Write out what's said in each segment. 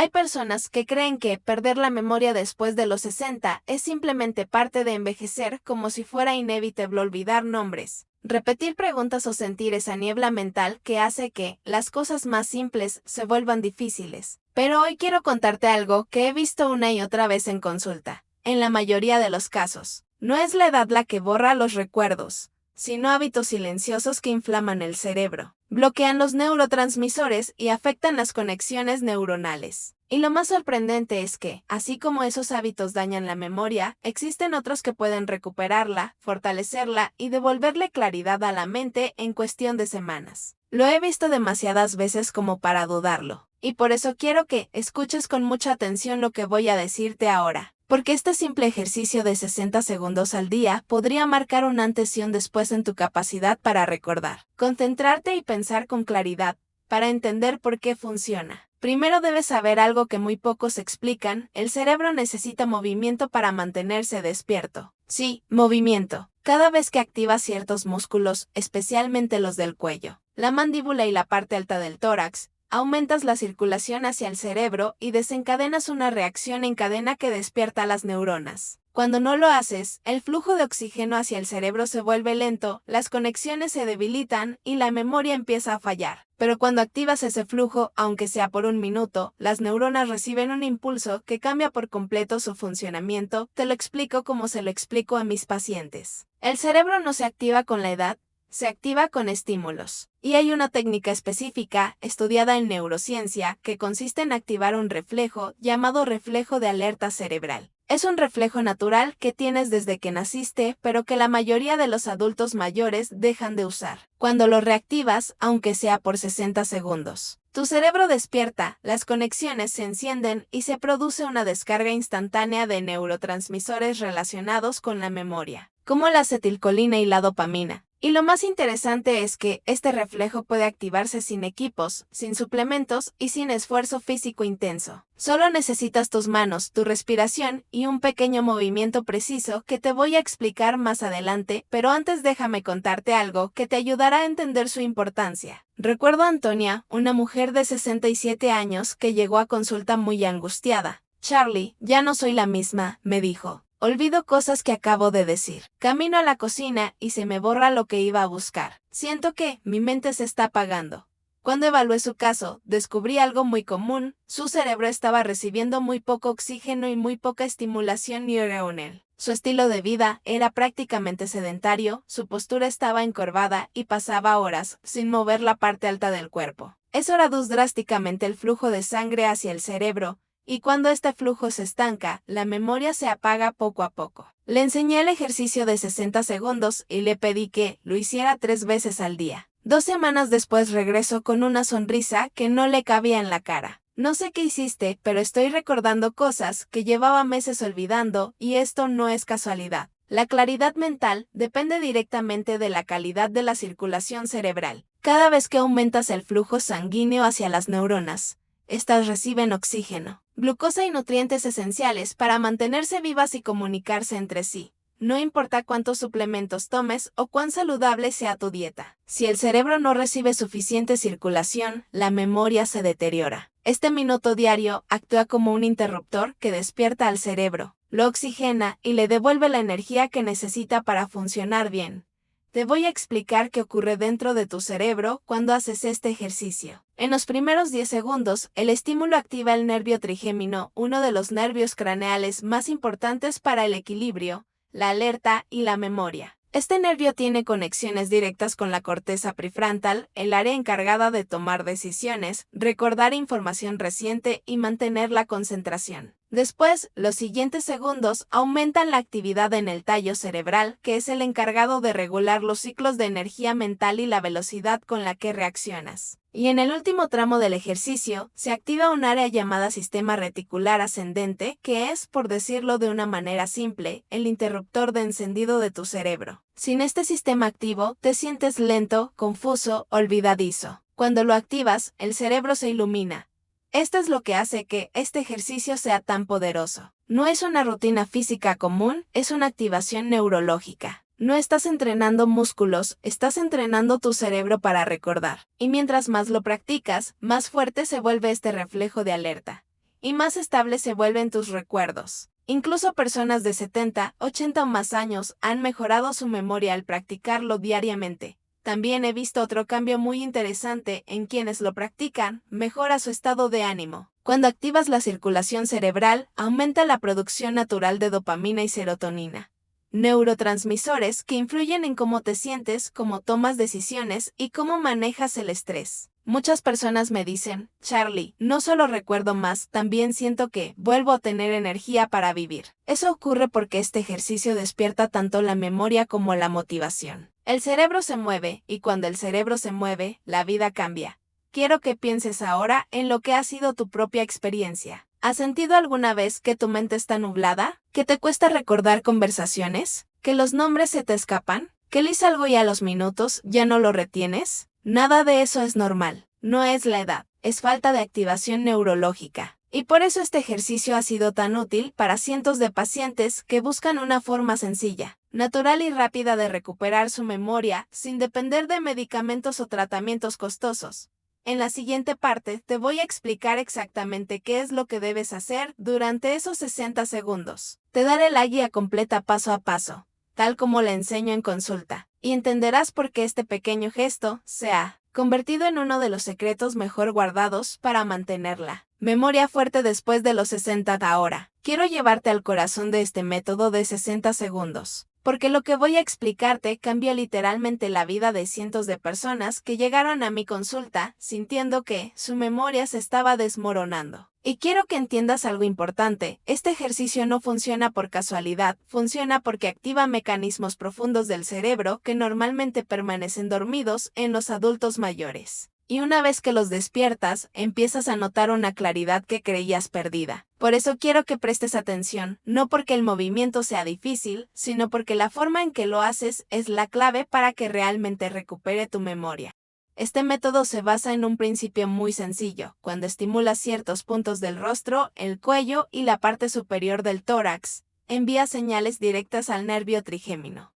Hay personas que creen que perder la memoria después de los 60 es simplemente parte de envejecer, como si fuera inevitable olvidar nombres, repetir preguntas o sentir esa niebla mental que hace que las cosas más simples se vuelvan difíciles. Pero hoy quiero contarte algo que he visto una y otra vez en consulta. En la mayoría de los casos, no es la edad la que borra los recuerdos, sino hábitos silenciosos que inflaman el cerebro, bloquean los neurotransmisores y afectan las conexiones neuronales. Y lo más sorprendente es que, así como esos hábitos dañan la memoria, existen otros que pueden recuperarla, fortalecerla y devolverle claridad a la mente en cuestión de semanas. Lo he visto demasiadas veces como para dudarlo, y por eso quiero que escuches con mucha atención lo que voy a decirte ahora. Porque este simple ejercicio de 60 segundos al día podría marcar un antes y un después en tu capacidad para recordar, concentrarte y pensar con claridad, para entender por qué funciona. Primero debes saber algo que muy pocos explican: el cerebro necesita movimiento para mantenerse despierto. Sí, movimiento. Cada vez que activas ciertos músculos, especialmente los del cuello, la mandíbula y la parte alta del tórax, aumentas la circulación hacia el cerebro y desencadenas una reacción en cadena que despierta las neuronas. Cuando no lo haces, el flujo de oxígeno hacia el cerebro se vuelve lento, las conexiones se debilitan y la memoria empieza a fallar. Pero cuando activas ese flujo, aunque sea por un minuto, las neuronas reciben un impulso que cambia por completo su funcionamiento. Te lo explico como se lo explico a mis pacientes. El cerebro no se activa con la edad, se activa con estímulos. Y hay una técnica específica, estudiada en neurociencia, que consiste en activar un reflejo llamado reflejo de alerta cerebral. Es un reflejo natural que tienes desde que naciste, pero que la mayoría de los adultos mayores dejan de usar. Cuando lo reactivas, aunque sea por 60 segundos, tu cerebro despierta, las conexiones se encienden y se produce una descarga instantánea de neurotransmisores relacionados con la memoria, como la acetilcolina y la dopamina. Y lo más interesante es que este reflejo puede activarse sin equipos, sin suplementos y sin esfuerzo físico intenso. Solo necesitas tus manos, tu respiración y un pequeño movimiento preciso que te voy a explicar más adelante, pero antes déjame contarte algo que te ayudará a entender su importancia. Recuerdo a Antonia, una mujer de 67 años que llegó a consulta muy angustiada. Charlie, ya no soy la misma, me dijo. Olvido cosas que acabo de decir. Camino a la cocina y se me borra lo que iba a buscar. Siento que mi mente se está apagando. Cuando evalué su caso, descubrí algo muy común. Su cerebro estaba recibiendo muy poco oxígeno y muy poca estimulación neuronal. Su estilo de vida era prácticamente sedentario, su postura estaba encorvada y pasaba horas sin mover la parte alta del cuerpo. Eso reduce drásticamente el flujo de sangre hacia el cerebro, y cuando este flujo se estanca, la memoria se apaga poco a poco. Le enseñé el ejercicio de 60 segundos y le pedí que lo hiciera 3 veces al día. 2 semanas después regresó con una sonrisa que no le cabía en la cara. No sé qué hiciste, pero estoy recordando cosas que llevaba meses olvidando, y esto no es casualidad. La claridad mental depende directamente de la calidad de la circulación cerebral. Cada vez que aumentas el flujo sanguíneo hacia las neuronas, estas reciben oxígeno, glucosa y nutrientes esenciales para mantenerse vivas y comunicarse entre sí. No importa cuántos suplementos tomes o cuán saludable sea tu dieta. Si el cerebro no recibe suficiente circulación, la memoria se deteriora. Este minuto diario actúa como un interruptor que despierta al cerebro, lo oxigena y le devuelve la energía que necesita para funcionar bien. Te voy a explicar qué ocurre dentro de tu cerebro cuando haces este ejercicio. En los primeros 10 segundos, el estímulo activa el nervio trigémino, uno de los nervios craneales más importantes para el equilibrio, la alerta y la memoria. Este nervio tiene conexiones directas con la corteza prefrontal, el área encargada de tomar decisiones, recordar información reciente y mantener la concentración. Después, los siguientes segundos aumentan la actividad en el tallo cerebral, que es el encargado de regular los ciclos de energía mental y la velocidad con la que reaccionas. Y en el último tramo del ejercicio, se activa un área llamada sistema reticular ascendente, que es, por decirlo de una manera simple, el interruptor de encendido de tu cerebro. Sin este sistema activo, te sientes lento, confuso, olvidadizo. Cuando lo activas, el cerebro se ilumina. Esto es lo que hace que este ejercicio sea tan poderoso. No es una rutina física común, es una activación neurológica. No estás entrenando músculos, estás entrenando tu cerebro para recordar. Y mientras más lo practicas, más fuerte se vuelve este reflejo de alerta. y más estables se vuelven tus recuerdos. Incluso personas de 70, 80 o más años han mejorado su memoria al practicarlo diariamente. También he visto otro cambio muy interesante en quienes lo practican, mejora su estado de ánimo. Cuando activas la circulación cerebral, aumenta la producción natural de dopamina y serotonina, neurotransmisores que influyen en cómo te sientes, cómo tomas decisiones y cómo manejas el estrés. Muchas personas me dicen, Charlie, no solo recuerdo más, también siento que vuelvo a tener energía para vivir. Eso ocurre porque este ejercicio despierta tanto la memoria como la motivación. El cerebro se mueve, y cuando el cerebro se mueve, la vida cambia. Quiero que pienses ahora en lo que ha sido tu propia experiencia. ¿Has sentido alguna vez que tu mente está nublada? ¿Que te cuesta recordar conversaciones? ¿Que los nombres se te escapan? ¿Que lees algo y a los minutos ya no lo retienes? Nada de eso es normal. No es la edad, es falta de activación neurológica. Y por eso este ejercicio ha sido tan útil para cientos de pacientes que buscan una forma sencilla, natural y rápida de recuperar su memoria sin depender de medicamentos o tratamientos costosos. En la siguiente parte te voy a explicar exactamente qué es lo que debes hacer durante esos 60 segundos. Te daré la guía completa paso a paso, tal como la enseño en consulta, y entenderás por qué este pequeño gesto se ha convertido en uno de los secretos mejor guardados para mantenerla memoria fuerte después de los 60 ahora. Quiero llevarte al corazón de este método de 60 segundos, porque lo que voy a explicarte cambia literalmente la vida de cientos de personas que llegaron a mi consulta sintiendo que su memoria se estaba desmoronando. Y quiero que entiendas algo importante, este ejercicio no funciona por casualidad, funciona porque activa mecanismos profundos del cerebro que normalmente permanecen dormidos en los adultos mayores. Y una vez que los despiertas, empiezas a notar una claridad que creías perdida. Por eso quiero que prestes atención, no porque el movimiento sea difícil, sino porque la forma en que lo haces es la clave para que realmente recupere tu memoria. Este método se basa en un principio muy sencillo. Cuando estimulas ciertos puntos del rostro, el cuello y la parte superior del tórax, envía señales directas al nervio trigémino,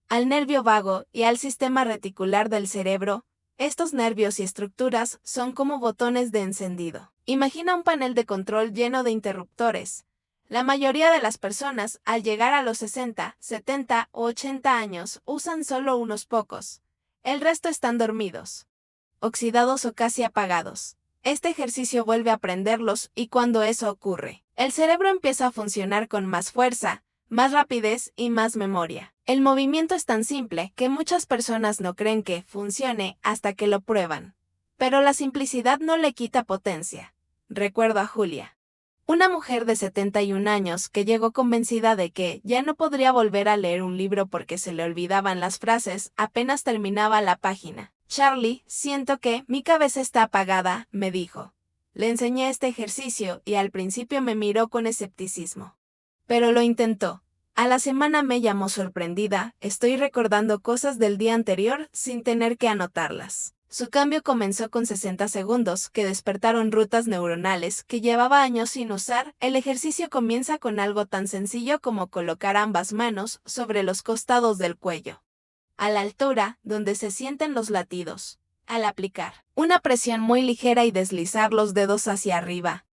al nervio vago y al sistema reticular del cerebro. Estos nervios y estructuras son como botones de encendido. Imagina un panel de control lleno de interruptores. La mayoría de las personas, al llegar a los 60, 70 o 80 años, usan solo unos pocos. El resto están dormidos, oxidados o casi apagados. Este ejercicio vuelve a prenderlos y cuando eso ocurre, el cerebro empieza a funcionar con más fuerza, más rapidez y más memoria. El movimiento es tan simple que muchas personas no creen que funcione hasta que lo prueban. Pero la simplicidad no le quita potencia. Recuerdo a Julia, una mujer de 71 años que llegó convencida de que ya no podría volver a leer un libro porque se le olvidaban las frases apenas terminaba la página. Charlie, siento que mi cabeza está apagada, me dijo. Le enseñé este ejercicio y al principio me miró con escepticismo. Pero lo intentó. A la semana me llamó sorprendida, estoy recordando cosas del día anterior sin tener que anotarlas. Su cambio comenzó con 60 segundos, que despertaron rutas neuronales que llevaba años sin usar. El ejercicio comienza con algo tan sencillo como colocar ambas manos sobre los costados del cuello, a la altura donde se sienten los latidos. Al aplicar una presión muy ligera y deslizar los dedos hacia arriba,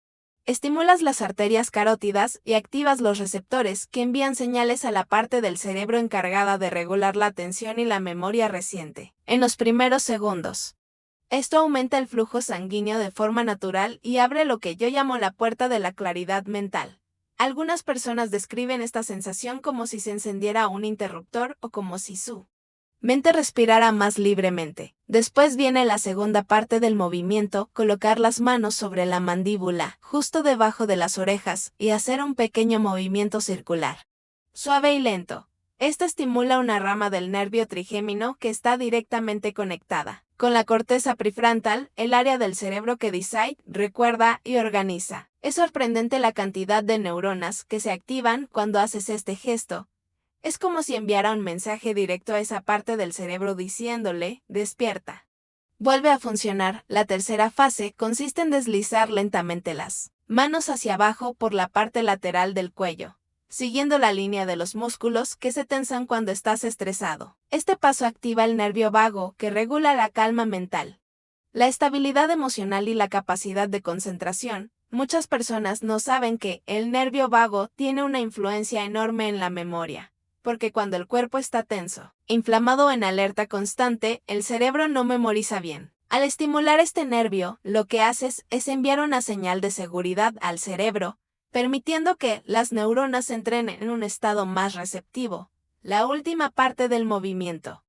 estimulas las arterias carótidas y activas los receptores que envían señales a la parte del cerebro encargada de regular la atención y la memoria reciente. En los primeros segundos, esto aumenta el flujo sanguíneo de forma natural y abre lo que yo llamo la puerta de la claridad mental. Algunas personas describen esta sensación como si se encendiera un interruptor o como si su mente respirara más libremente. Después viene la segunda parte del movimiento, colocar las manos sobre la mandíbula, justo debajo de las orejas, y hacer un pequeño movimiento circular, suave y lento. Esto estimula una rama del nervio trigémino que está directamente conectada con la corteza prefrontal, el área del cerebro que decide, recuerda y organiza. Es sorprendente la cantidad de neuronas que se activan cuando haces este gesto. Es como si enviara un mensaje directo a esa parte del cerebro diciéndole, despierta. Vuelve a funcionar. La tercera fase consiste en deslizar lentamente las manos hacia abajo por la parte lateral del cuello, siguiendo la línea de los músculos que se tensan cuando estás estresado. Este paso activa el nervio vago que regula la calma mental, la estabilidad emocional y la capacidad de concentración. Muchas personas no saben que el nervio vago tiene una influencia enorme en la memoria, porque cuando el cuerpo está tenso, inflamado o en alerta constante, el cerebro no memoriza bien. Al estimular este nervio, lo que haces es enviar una señal de seguridad al cerebro, permitiendo que las neuronas entren en un estado más receptivo. La última parte del movimiento.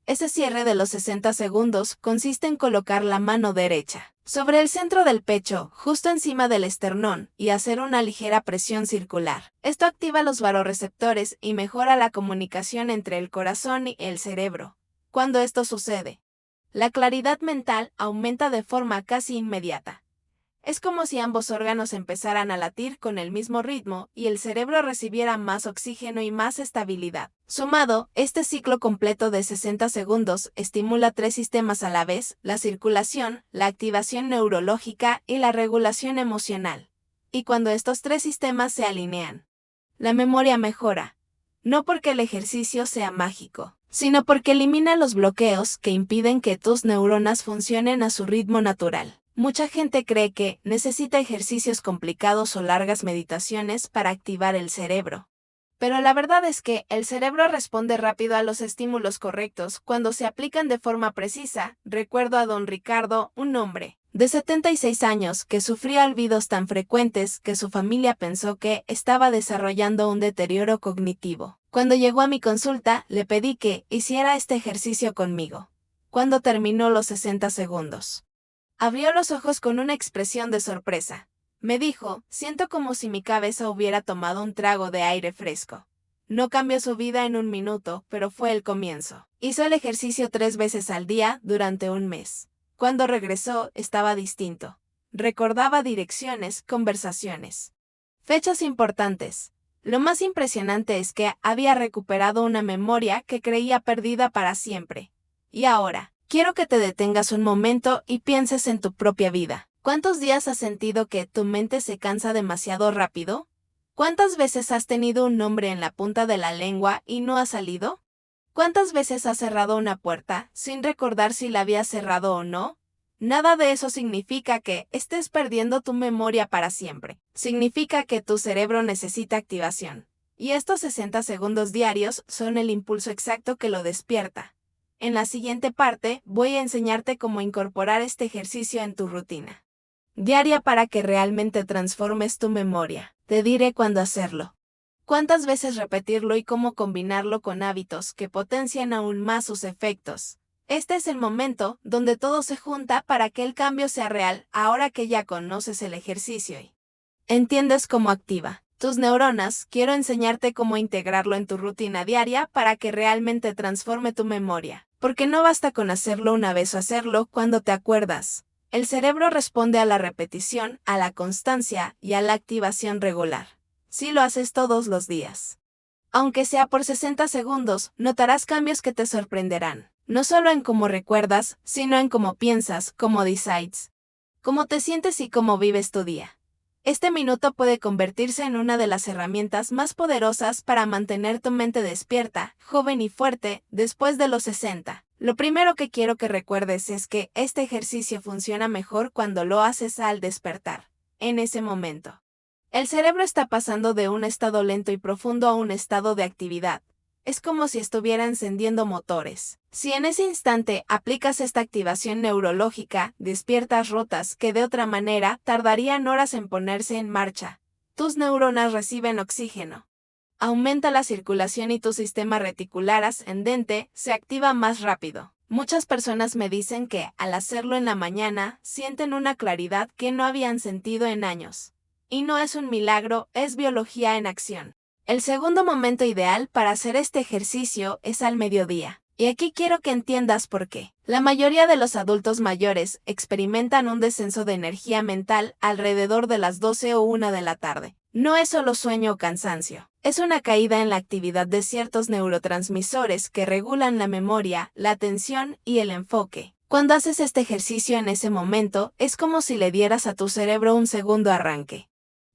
Ese cierre de los 60 segundos consiste en colocar la mano derecha sobre el centro del pecho, justo encima del esternón, y hacer una ligera presión circular. Esto activa los varorreceptores y mejora la comunicación entre el corazón y el cerebro. Cuando esto sucede, la claridad mental aumenta de forma casi inmediata. Es como si ambos órganos empezaran a latir con el mismo ritmo y el cerebro recibiera más oxígeno y más estabilidad. Sumado, este ciclo completo de 60 segundos estimula 3 sistemas a la vez: la circulación, la activación neurológica y la regulación emocional. Y cuando estos 3 sistemas se alinean, la memoria mejora. No porque el ejercicio sea mágico, sino porque elimina los bloqueos que impiden que tus neuronas funcionen a su ritmo natural. Mucha gente cree que necesita ejercicios complicados o largas meditaciones para activar el cerebro. Pero la verdad es que el cerebro responde rápido a los estímulos correctos cuando se aplican de forma precisa. Recuerdo a don Ricardo, un hombre de 76 años que sufría olvidos tan frecuentes que su familia pensó que estaba desarrollando un deterioro cognitivo. Cuando llegó a mi consulta, le pedí que hiciera este ejercicio conmigo. Cuando terminó los 60 segundos, abrió los ojos con una expresión de sorpresa. Me dijo: siento como si mi cabeza hubiera tomado un trago de aire fresco. No cambió su vida en un minuto, pero fue el comienzo. Hizo el ejercicio 3 veces al día durante un mes. Cuando regresó, estaba distinto. Recordaba direcciones, conversaciones, fechas importantes. Lo más impresionante es que había recuperado una memoria que creía perdida para siempre. Y ahora, quiero que te detengas un momento y pienses en tu propia vida. ¿Cuántos días has sentido que tu mente se cansa demasiado rápido? ¿Cuántas veces has tenido un nombre en la punta de la lengua y no ha salido? ¿Cuántas veces has cerrado una puerta sin recordar si la habías cerrado o no? Nada de eso significa que estés perdiendo tu memoria para siempre. Significa que tu cerebro necesita activación. Y estos 60 segundos diarios son el impulso exacto que lo despierta. En la siguiente parte, voy a enseñarte cómo incorporar este ejercicio en tu rutina diaria para que realmente transformes tu memoria. Te diré cuándo hacerlo, cuántas veces repetirlo y cómo combinarlo con hábitos que potencian aún más sus efectos. Este es el momento donde todo se junta para que el cambio sea real. Ahora que ya conoces el ejercicio y entiendes cómo activa tus neuronas, quiero enseñarte cómo integrarlo en tu rutina diaria para que realmente transforme tu memoria. Porque no basta con hacerlo una vez o hacerlo cuando te acuerdas. El cerebro responde a la repetición, a la constancia y a la activación regular. Si lo haces todos los días, aunque sea por 60 segundos, notarás cambios que te sorprenderán. No solo en cómo recuerdas, sino en cómo piensas, cómo decides, cómo te sientes y cómo vives tu día. Este minuto puede convertirse en una de las herramientas más poderosas para mantener tu mente despierta, joven y fuerte, después de los 60. Lo primero que quiero que recuerdes es que este ejercicio funciona mejor cuando lo haces al despertar. En ese momento, el cerebro está pasando de un estado lento y profundo a un estado de actividad. Es como si estuviera encendiendo motores. Si en ese instante aplicas esta activación neurológica, despiertas rutas que de otra manera tardarían horas en ponerse en marcha. Tus neuronas reciben oxígeno. Aumenta la circulación y tu sistema reticular ascendente se activa más rápido. Muchas personas me dicen que, al hacerlo en la mañana, sienten una claridad que no habían sentido en años. Y no es un milagro, es biología en acción. El segundo momento ideal para hacer este ejercicio es al mediodía. Y aquí quiero que entiendas por qué. La mayoría de los adultos mayores experimentan un descenso de energía mental alrededor de las 12 o 1 de la tarde. No es solo sueño o cansancio. Es una caída en la actividad de ciertos neurotransmisores que regulan la memoria, la atención y el enfoque. Cuando haces este ejercicio en ese momento, es como si le dieras a tu cerebro un segundo arranque.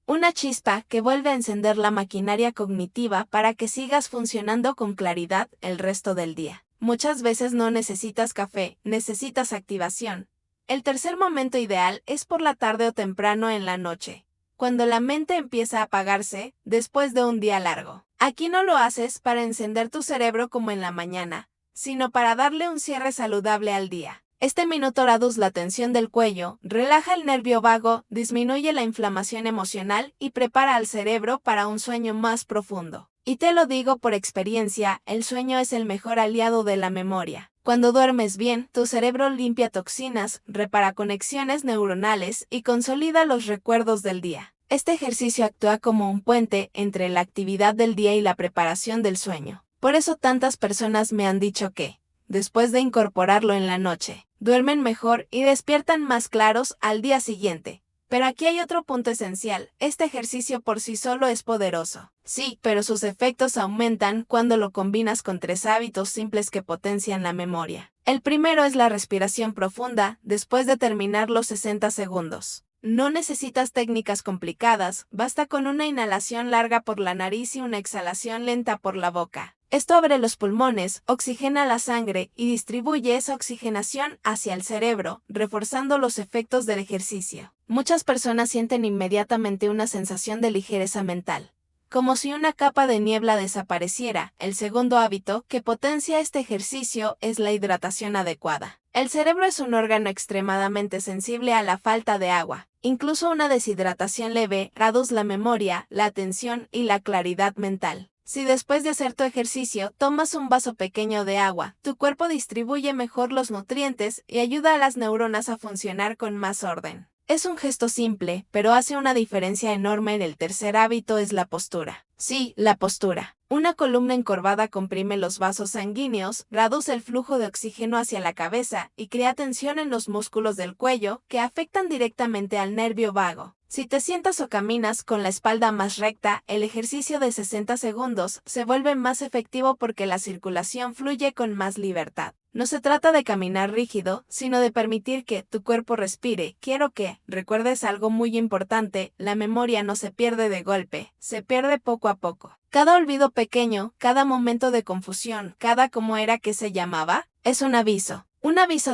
Una chispa que vuelve a encender la maquinaria cognitiva para que sigas funcionando con claridad el resto del día. Muchas veces no necesitas café, necesitas activación. El tercer momento ideal es por la tarde o temprano en la noche, cuando la mente empieza a apagarse después de un día largo. Aquí no lo haces para encender tu cerebro como en la mañana, sino para darle un cierre saludable al día. Este minuto reduce la tensión del cuello, relaja el nervio vago, disminuye la inflamación emocional y prepara al cerebro para un sueño más profundo. Y te lo digo por experiencia, el sueño es el mejor aliado de la memoria. Cuando duermes bien, tu cerebro limpia toxinas, repara conexiones neuronales y consolida los recuerdos del día. Este ejercicio actúa como un puente entre la actividad del día y la preparación del sueño. Por eso tantas personas me han dicho que, después de incorporarlo en la noche, duermen mejor y despiertan más claros al día siguiente. Pero aquí hay otro punto esencial, este ejercicio por sí solo es poderoso. Sí, pero sus efectos aumentan cuando lo combinas con 3 hábitos simples que potencian la memoria. El primero es la respiración profunda, después de terminar los 60 segundos. No necesitas técnicas complicadas, basta con una inhalación larga por la nariz y una exhalación lenta por la boca. Esto abre los pulmones, oxigena la sangre y distribuye esa oxigenación hacia el cerebro, reforzando los efectos del ejercicio. Muchas personas sienten inmediatamente una sensación de ligereza mental, como si una capa de niebla desapareciera. El segundo hábito que potencia este ejercicio es la hidratación adecuada. El cerebro es un órgano extremadamente sensible a la falta de agua. Incluso una deshidratación leve reduce la memoria, la atención y la claridad mental. Si después de hacer tu ejercicio tomas un vaso pequeño de agua, tu cuerpo distribuye mejor los nutrientes y ayuda a las neuronas a funcionar con más orden. Es un gesto simple, pero hace una diferencia enorme. En el tercer hábito es la postura. Sí, la postura. Una columna encorvada comprime los vasos sanguíneos, reduce el flujo de oxígeno hacia la cabeza y crea tensión en los músculos del cuello que afectan directamente al nervio vago. Si te sientas o caminas con la espalda más recta, el ejercicio de 60 segundos se vuelve más efectivo porque la circulación fluye con más libertad. No se trata de caminar rígido, sino de permitir que tu cuerpo respire. Quiero que recuerdes algo muy importante, la memoria no se pierde de golpe, se pierde poco a poco. Cada olvido pequeño, cada momento de confusión, cada cómo era que se llamaba, es un aviso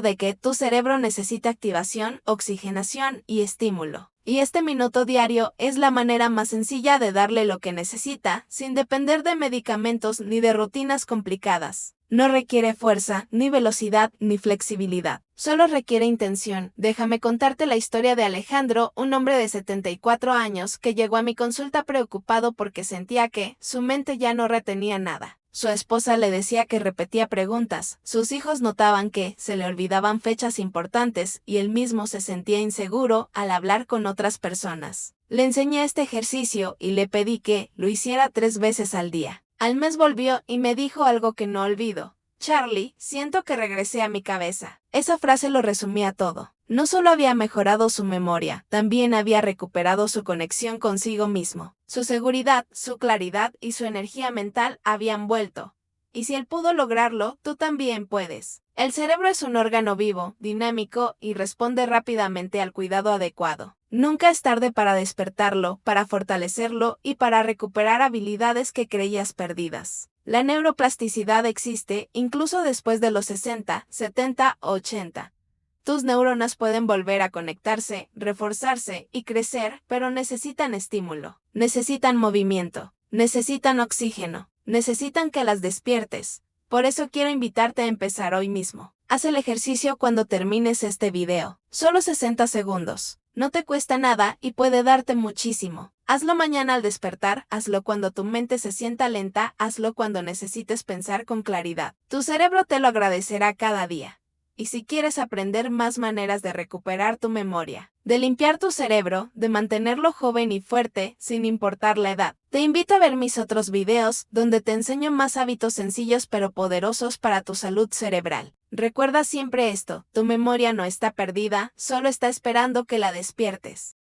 de que tu cerebro necesita activación, oxigenación y estímulo. Y este minuto diario es la manera más sencilla de darle lo que necesita, sin depender de medicamentos ni de rutinas complicadas. No requiere fuerza, ni velocidad, ni flexibilidad. Solo requiere intención. Déjame contarte la historia de Alejandro, un hombre de 74 años que llegó a mi consulta preocupado porque sentía que su mente ya no retenía nada. Su esposa le decía que repetía preguntas, sus hijos notaban que se le olvidaban fechas importantes y él mismo se sentía inseguro al hablar con otras personas. Le enseñé este ejercicio y le pedí que lo hiciera 3 veces al día. Al mes volvió y me dijo algo que no olvido. Charlie, siento que regresé a mi cabeza. Esa frase lo resumía todo. No solo había mejorado su memoria, también había recuperado su conexión consigo mismo. Su seguridad, su claridad y su energía mental habían vuelto. Y si él pudo lograrlo, tú también puedes. El cerebro es un órgano vivo, dinámico y responde rápidamente al cuidado adecuado. Nunca es tarde para despertarlo, para fortalecerlo y para recuperar habilidades que creías perdidas. La neuroplasticidad existe incluso después de los 60, 70 o 80. Tus neuronas pueden volver a conectarse, reforzarse y crecer, pero necesitan estímulo, necesitan movimiento, necesitan oxígeno, necesitan que las despiertes. Por eso quiero invitarte a empezar hoy mismo. Haz el ejercicio cuando termines este video. Solo 60 segundos. No te cuesta nada y puede darte muchísimo. Hazlo mañana al despertar, hazlo cuando tu mente se sienta lenta, hazlo cuando necesites pensar con claridad. Tu cerebro te lo agradecerá cada día. Y si quieres aprender más maneras de recuperar tu memoria, de limpiar tu cerebro, de mantenerlo joven y fuerte sin importar la edad, te invito a ver mis otros videos donde te enseño más hábitos sencillos pero poderosos para tu salud cerebral. Recuerda siempre esto, tu memoria no está perdida, solo está esperando que la despiertes.